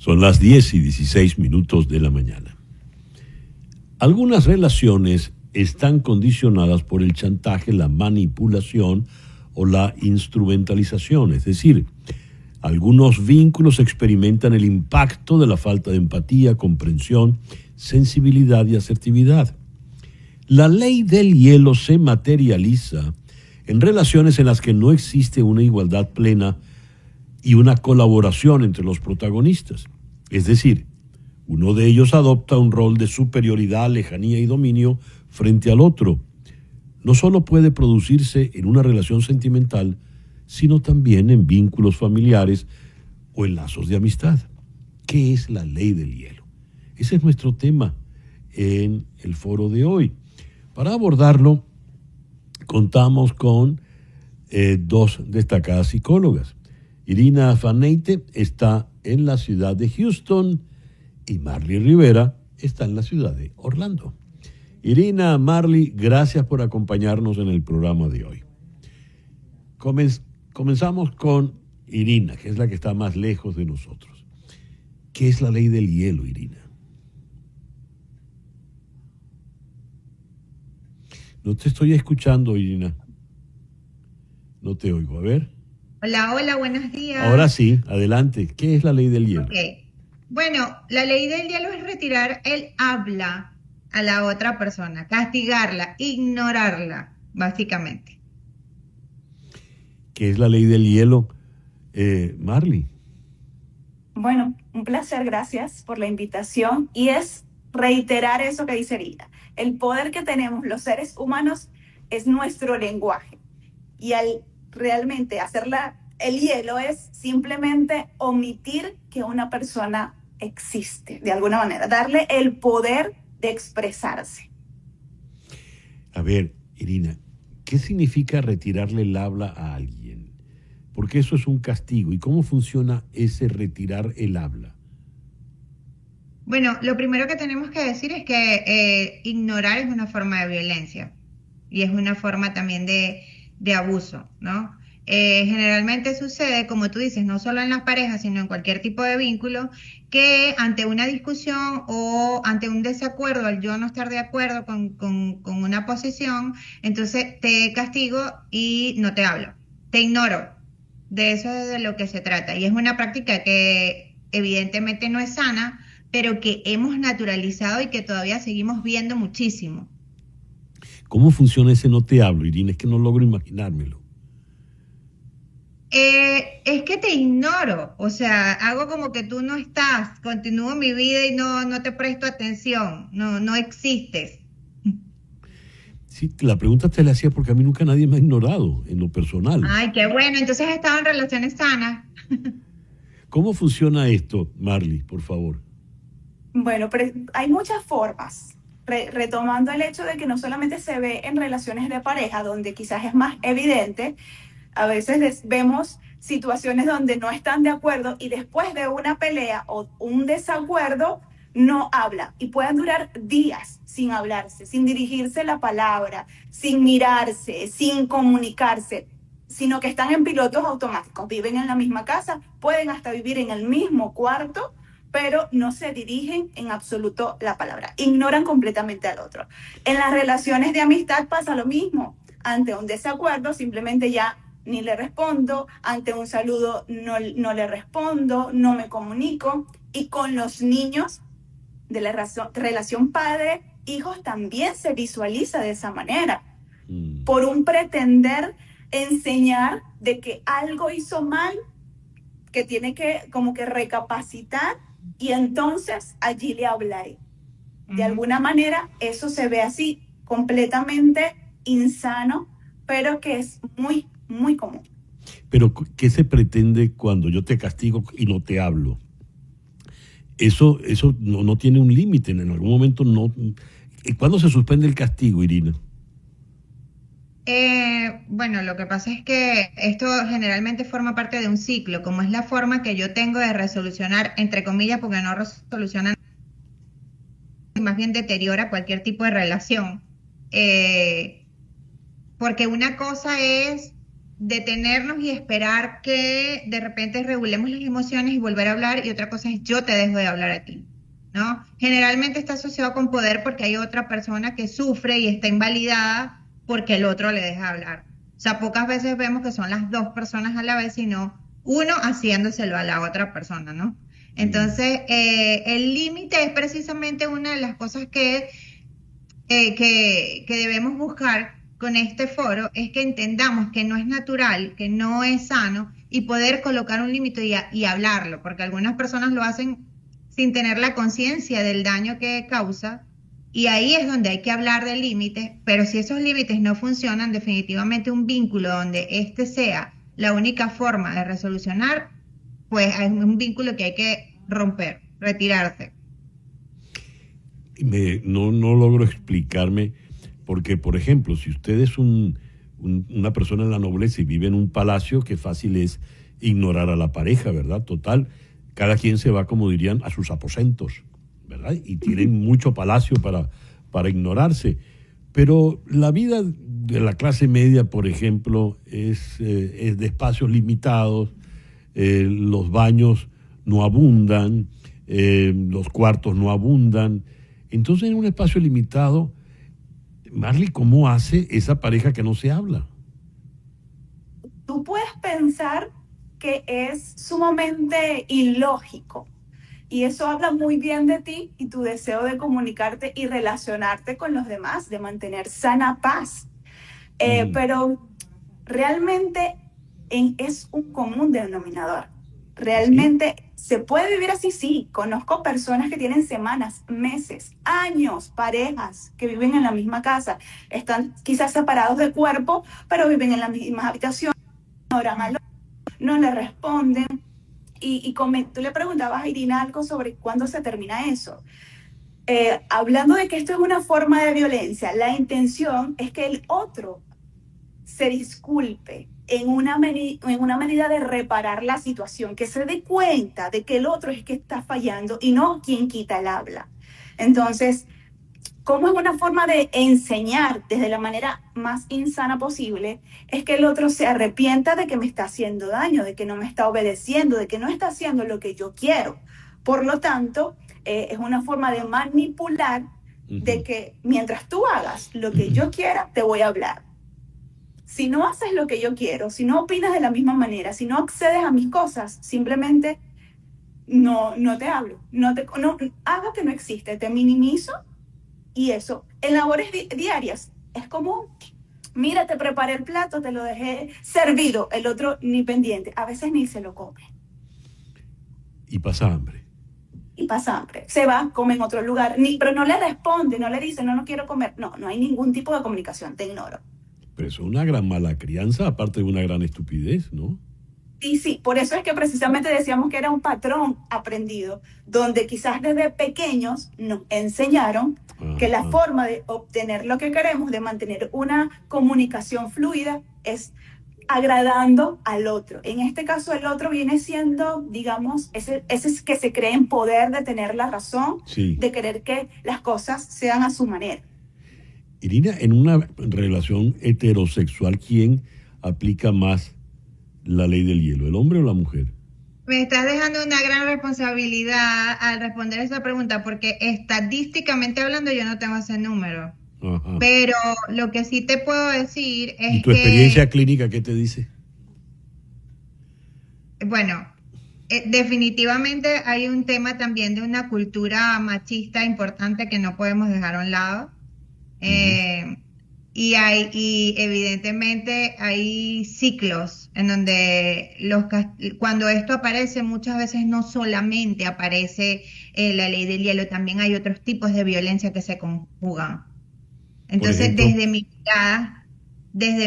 Son las 10:16 de la mañana. Algunas relaciones están condicionadas por el chantaje, la manipulación o la instrumentalización. Es decir, algunos vínculos experimentan el impacto de la falta de empatía, comprensión, sensibilidad y asertividad. La ley del hielo se materializa en relaciones en las que no existe una igualdad plena y una colaboración entre los protagonistas. Es decir, uno de ellos adopta un rol de superioridad, lejanía y dominio frente al otro. No solo puede producirse en una relación sentimental, sino también en vínculos familiares o en lazos de amistad. ¿Qué es la ley del hielo? Ese es nuestro tema en el foro de hoy. Para abordarlo, contamos con dos destacadas psicólogas. Irina Faneite está en la ciudad de Houston y Marly Rivera está en la ciudad de Orlando. Irina, Marly, gracias por acompañarnos en el programa de hoy. Comenzamos con Irina, que es la que está más lejos de nosotros. ¿Qué es la ley del hielo, Irina? No te estoy escuchando, Irina. No te oigo. A ver. Hola, hola, buenos días. Ahora sí, adelante. ¿Qué es la ley del hielo? Okay. Bueno, la ley del hielo es retirar el habla a la otra persona, castigarla, ignorarla, básicamente. ¿Qué es la ley del hielo, Marly? Bueno, un placer, gracias por la invitación. Y es reiterar eso que dice Irina. El poder que tenemos los seres humanos es nuestro lenguaje. Y al realmente el hielo es simplemente omitir que una persona existe, de alguna manera, darle el poder de expresarse. A ver, Irina, ¿qué significa retirarle el habla a alguien? Porque eso es un castigo. ¿Y cómo funciona ese retirar el habla? Bueno, lo primero que tenemos que decir es que ignorar es una forma de violencia y es una forma también de abuso, ¿no? Generalmente sucede, como tú dices, no solo en las parejas, sino en cualquier tipo de vínculo, que ante una discusión o ante un desacuerdo, al yo no estar de acuerdo con una posición, entonces te castigo y no te hablo, te ignoro. De eso es de lo que se trata. Y es una práctica que evidentemente no es sana, pero que hemos naturalizado y que todavía seguimos viendo muchísimo. ¿Cómo funciona ese no te hablo, Irina? Es que no logro imaginármelo. Es que te ignoro, o sea, hago como que tú no estás, continúo mi vida y no te presto atención, no existes. Sí, la pregunta te la hacía porque a mí nunca nadie me ha ignorado en lo personal. Ay, qué bueno, entonces has estado en relaciones sanas. ¿Cómo funciona esto, Marly, por favor? Bueno, pero hay muchas formas. Retomando el hecho de que no solamente se ve en relaciones de pareja, donde quizás es más evidente, a veces vemos situaciones donde no están de acuerdo y después de una pelea o un desacuerdo no hablan y pueden durar días sin hablarse, sin dirigirse la palabra, sin mirarse, sin comunicarse, sino que están en pilotos automáticos, viven en la misma casa, pueden hasta vivir en el mismo cuarto, pero no se dirigen en absoluto la palabra, ignoran completamente al otro. En las relaciones de amistad pasa lo mismo, ante un desacuerdo simplemente ya ni le respondo, ante un saludo no le respondo, no me comunico. Y con los niños de la relación padre-hijos también se visualiza de esa manera. Por un pretender enseñar de que algo hizo mal, que tiene que como que recapacitar y entonces allí le hablaré. De alguna manera eso se ve así, completamente insano, pero que es muy muy común. Pero, ¿qué se pretende cuando yo te castigo y no te hablo? Eso no tiene un límite, en algún momento no. ¿Cuándo se suspende el castigo, Irina? Bueno, lo que pasa es que esto generalmente forma parte de un ciclo, como es la forma que yo tengo de resolucionar, entre comillas, porque no resoluciona, más bien deteriora cualquier tipo de relación. Porque una cosa es detenernos y esperar que de repente regulemos las emociones y volver a hablar, y otra cosa es yo te dejo de hablar a ti, ¿no? Generalmente está asociado con poder porque hay otra persona que sufre y está invalidada porque el otro le deja hablar. O sea, pocas veces vemos que son las dos personas a la vez, sino uno haciéndoselo a la otra persona, ¿no? Entonces, el límite es precisamente una de las cosas que debemos buscar con este foro, es que entendamos que no es natural, que no es sano, y poder colocar un límite y hablarlo, porque algunas personas lo hacen sin tener la conciencia del daño que causa, y ahí es donde hay que hablar de límites, pero si esos límites no funcionan, definitivamente un vínculo donde este sea la única forma de resolucionar, pues es un vínculo que hay que romper, retirarse. No logro explicarme, porque, por ejemplo, si usted es una persona en la nobleza y vive en un palacio, qué fácil es ignorar a la pareja, ¿verdad? Total, cada quien se va, como dirían, a sus aposentos, ¿verdad? Y tienen mucho palacio para ignorarse. Pero la vida de la clase media, por ejemplo, es de espacios limitados, los baños no abundan, los cuartos no abundan. Entonces, en un espacio limitado, Marley, ¿cómo hace esa pareja que no se habla? Tú puedes pensar que es sumamente ilógico, y eso habla muy bien de ti y tu deseo de comunicarte y relacionarte con los demás, de mantener sana paz. Pero realmente es un común denominador. Realmente se puede vivir así, sí. Conozco personas que tienen semanas, meses, años, parejas que viven en la misma casa. Están quizás separados de cuerpo, pero viven en las mismas habitaciones, no le responden. Y tú le preguntabas a Irina algo sobre cuándo se termina eso. Hablando de que esto es una forma de violencia, la intención es que el otro se disculpe en una medida de reparar la situación, que se dé cuenta de que el otro es que está fallando y no quien quita el habla. Entonces, como es una forma de enseñar desde la manera más insana posible, es que el otro se arrepienta de que me está haciendo daño, de que no me está obedeciendo, de que no está haciendo lo que yo quiero. Por lo tanto, es una forma de manipular, de que mientras tú hagas lo que yo quiera, te voy a hablar. Si no haces lo que yo quiero, si no opinas de la misma manera, si no accedes a mis cosas, simplemente no te hablo, hago que no existe, te minimizo. Y eso, en labores diarias, es común. Mira, te preparé el plato, te lo dejé servido, el otro ni pendiente, a veces ni se lo come. Y pasa hambre. Se va, come en otro lugar, pero no le responde, no le dice, no quiero comer. No hay ningún tipo de comunicación, te ignoro. Pero eso es una gran mala crianza, aparte de una gran estupidez, ¿no? Y sí, por eso es que precisamente decíamos que era un patrón aprendido, donde quizás desde pequeños nos enseñaron que la forma de obtener lo que queremos, de mantener una comunicación fluida, es agradando al otro. En este caso, el otro viene siendo, digamos, ese que se cree en poder de tener la razón, de querer que las cosas sean a su manera. Irina, en una relación heterosexual, ¿quién aplica más la ley del hielo, el hombre o la mujer? Me estás dejando una gran responsabilidad al responder esa pregunta, porque estadísticamente hablando yo no tengo ese número. Ajá. Pero lo que sí te puedo decir es que... ¿Y tu experiencia clínica qué te dice? Bueno, definitivamente hay un tema también de una cultura machista importante que no podemos dejar a un lado. Y evidentemente hay ciclos en donde cuando esto aparece, muchas veces no solamente aparece la ley del hielo, también hay otros tipos de violencia que se conjugan. Entonces, desde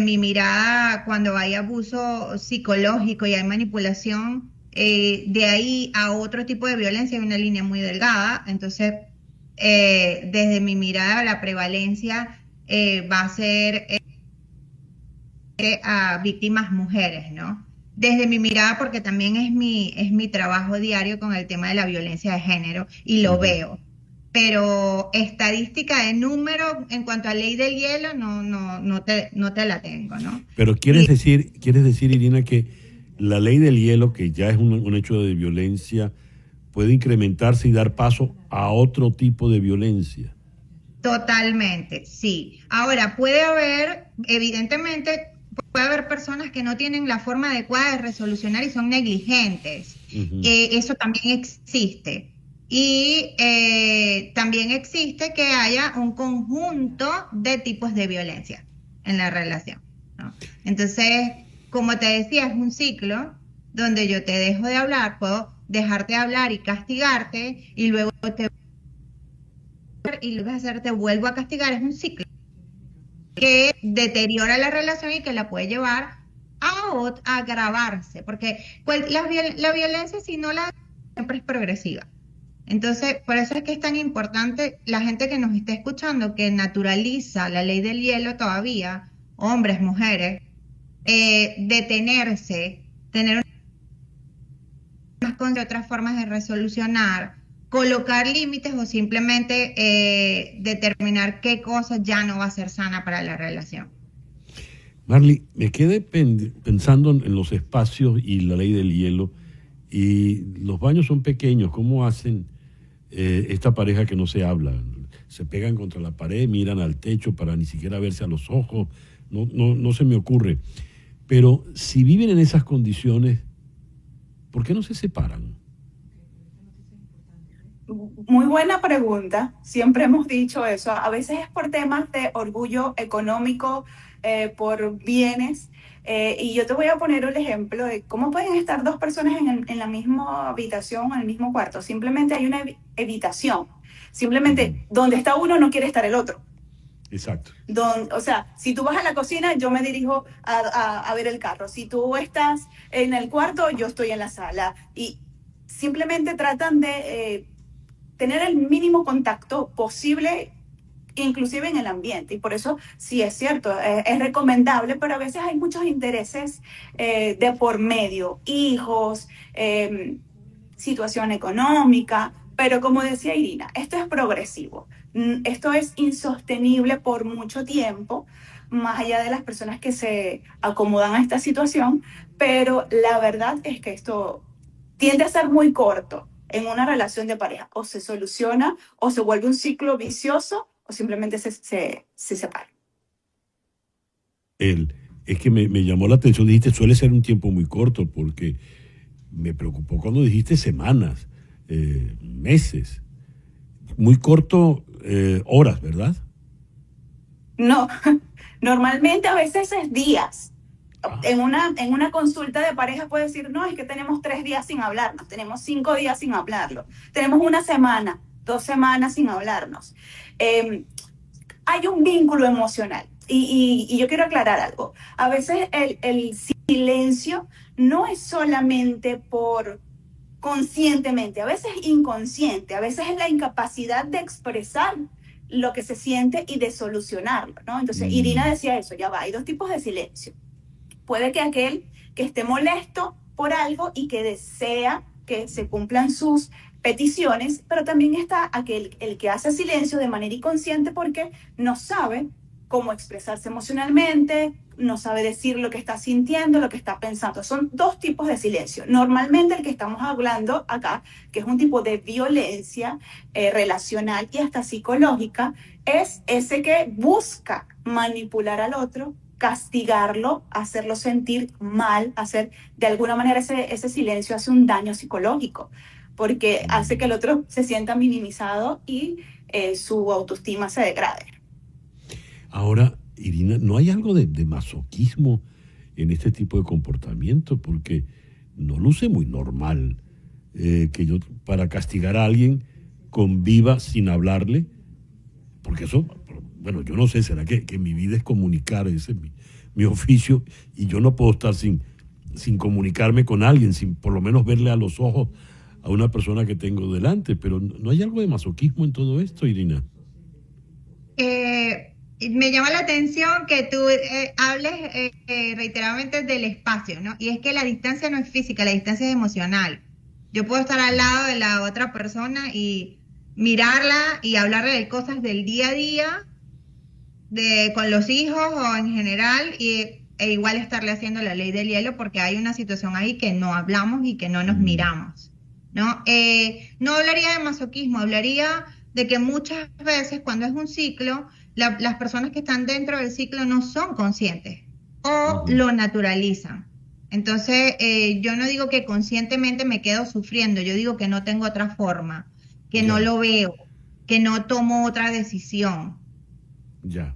mi mirada, cuando hay abuso psicológico y hay manipulación, de ahí a otro tipo de violencia hay una línea muy delgada. Entonces, desde mi mirada, la prevalencia va a ser a víctimas mujeres, ¿no? Desde mi mirada, porque también es mi trabajo diario con el tema de la violencia de género y lo veo. pero estadística de número en cuanto a ley del hielo no te la tengo, ¿no? Pero quieres decir, Irina, que la ley del hielo, que ya es un hecho de violencia, puede incrementarse y dar paso a otro tipo de violencia. Totalmente, sí. Ahora, evidentemente, puede haber personas que no tienen la forma adecuada de resolucionar y son negligentes. Eso también existe. Y también existe que haya un conjunto de tipos de violencia en la relación, ¿no? Entonces, como te decía, es un ciclo donde yo te dejo de hablar, puedo dejarte de hablar y castigarte, y luego te vuelvo a castigar. Es un ciclo que deteriora la relación y que la puede llevar a agravarse, porque la violencia, si no la siempre es progresiva. Entonces, por eso es que es tan importante la gente que nos está escuchando, que naturaliza la ley del hielo todavía, hombres, mujeres, detenerse, tener otras formas de resolucionar, colocar límites o simplemente determinar qué cosa ya no va a ser sana para la relación. Marly, me quedé pensando en los espacios y la ley del hielo, y los baños son pequeños. ¿Cómo hacen esta pareja que no se habla? Se pegan contra la pared, miran al techo para ni siquiera verse a los ojos. No se me ocurre. Pero si viven en esas condiciones, ¿por qué no se separan? Muy buena pregunta. Siempre hemos dicho eso. A veces es por temas de orgullo económico, por bienes. Y yo te voy a poner un ejemplo de cómo pueden estar dos personas en la misma habitación, en el mismo cuarto. Simplemente hay una evitación. Simplemente donde está uno no quiere estar el otro. Exacto. O sea, si tú vas a la cocina, yo me dirijo a ver el carro. Si tú estás en el cuarto, yo estoy en la sala. Y simplemente tratan de tener el mínimo contacto posible, inclusive en el ambiente. Y por eso, sí es cierto, es recomendable, pero a veces hay muchos intereses de por medio, hijos, situación económica. Pero como decía Irina, esto es progresivo. Esto es insostenible por mucho tiempo, más allá de las personas que se acomodan a esta situación, pero la verdad es que esto tiende a ser muy corto en una relación de pareja. O se soluciona, o se vuelve un ciclo vicioso, o simplemente se separa. Es que me llamó la atención, dijiste, suele ser un tiempo muy corto, porque me preocupó cuando dijiste semanas, meses. Muy corto, horas, ¿verdad? No, normalmente a veces es días. En una consulta de pareja puede decir, no, es que tenemos 3 días sin hablarnos, tenemos 5 días sin hablarlo, tenemos una semana, 2 semanas sin hablarnos. Hay un vínculo emocional. Y yo quiero aclarar algo. A veces el silencio no es solamente por conscientemente, a veces inconsciente, a veces es la incapacidad de expresar lo que se siente y de solucionarlo, ¿no? Entonces, Irina decía eso, ya va, hay 2 tipos de silencio. Puede que aquel que esté molesto por algo y que desea que se cumplan sus peticiones, pero también está el que hace silencio de manera inconsciente porque no sabe cómo expresarse emocionalmente, no sabe decir lo que está sintiendo, lo que está pensando. Son 2 tipos de silencio. Normalmente el que estamos hablando acá, que es un tipo de violencia relacional y hasta psicológica, es ese que busca manipular al otro, castigarlo, hacerlo sentir mal, hacer de alguna manera ese silencio hace un daño psicológico, porque hace que el otro se sienta minimizado y su autoestima se degrade. Ahora, Irina, ¿no hay algo de masoquismo en este tipo de comportamiento? Porque no luce muy normal que yo, para castigar a alguien, conviva sin hablarle, porque eso, bueno, yo no sé, será que mi vida es comunicar, ese es mi oficio, y yo no puedo estar sin comunicarme con alguien, sin por lo menos verle a los ojos a una persona que tengo delante. Pero ¿no hay algo de masoquismo en todo esto, Irina? Me llama la atención que tú hables reiteradamente del espacio, ¿no? Y es que la distancia no es física, la distancia es emocional. Yo puedo estar al lado de la otra persona y mirarla y hablarle de cosas del día a día, con los hijos o en general, e igual estarle haciendo la ley del hielo porque hay una situación ahí que no hablamos y que no nos miramos, ¿no? No hablaría de masoquismo, hablaría de que muchas veces cuando es un ciclo, las personas que están dentro del ciclo no son conscientes o lo naturalizan. Entonces, yo no digo que conscientemente me quedo sufriendo, yo digo que no tengo otra forma, que no lo veo, que no tomo otra decisión. Ya.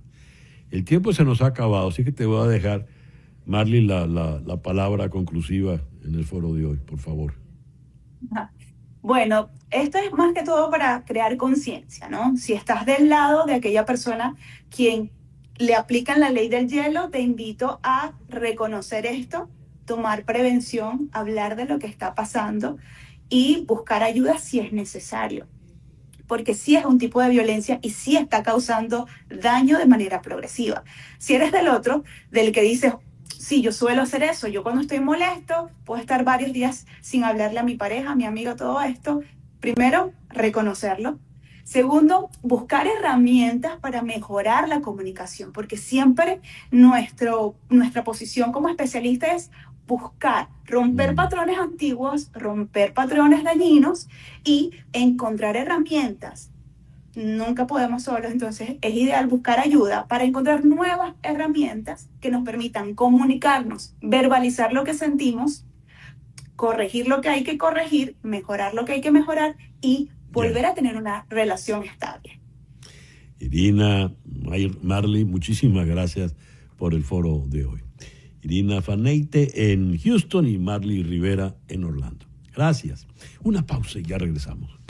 El tiempo se nos ha acabado, así que te voy a dejar, Marley, la palabra conclusiva en el foro de hoy, por favor. Bueno, esto es más que todo para crear conciencia, ¿no? Si estás del lado de aquella persona quien le aplican la ley del hielo, te invito a reconocer esto, tomar prevención, hablar de lo que está pasando y buscar ayuda si es necesario. Porque sí es un tipo de violencia y sí está causando daño de manera progresiva. Si eres del otro, del que dices, sí, yo suelo hacer eso, yo cuando estoy molesto puedo estar varios días sin hablarle a mi pareja, a mi amigo, todo esto. Primero, reconocerlo. Segundo, buscar herramientas para mejorar la comunicación, porque siempre nuestra posición como especialista es buscar, romper patrones antiguos, romper patrones dañinos y encontrar herramientas. Nunca podemos solos, entonces es ideal buscar ayuda para encontrar nuevas herramientas que nos permitan comunicarnos, verbalizar lo que sentimos, corregir lo que hay que corregir, mejorar lo que hay que mejorar y volver a tener una relación estable. Irina, Marley, muchísimas gracias por el foro de hoy. Irina Faneite en Houston y Marley Rivera en Orlando. Gracias. Una pausa y ya regresamos.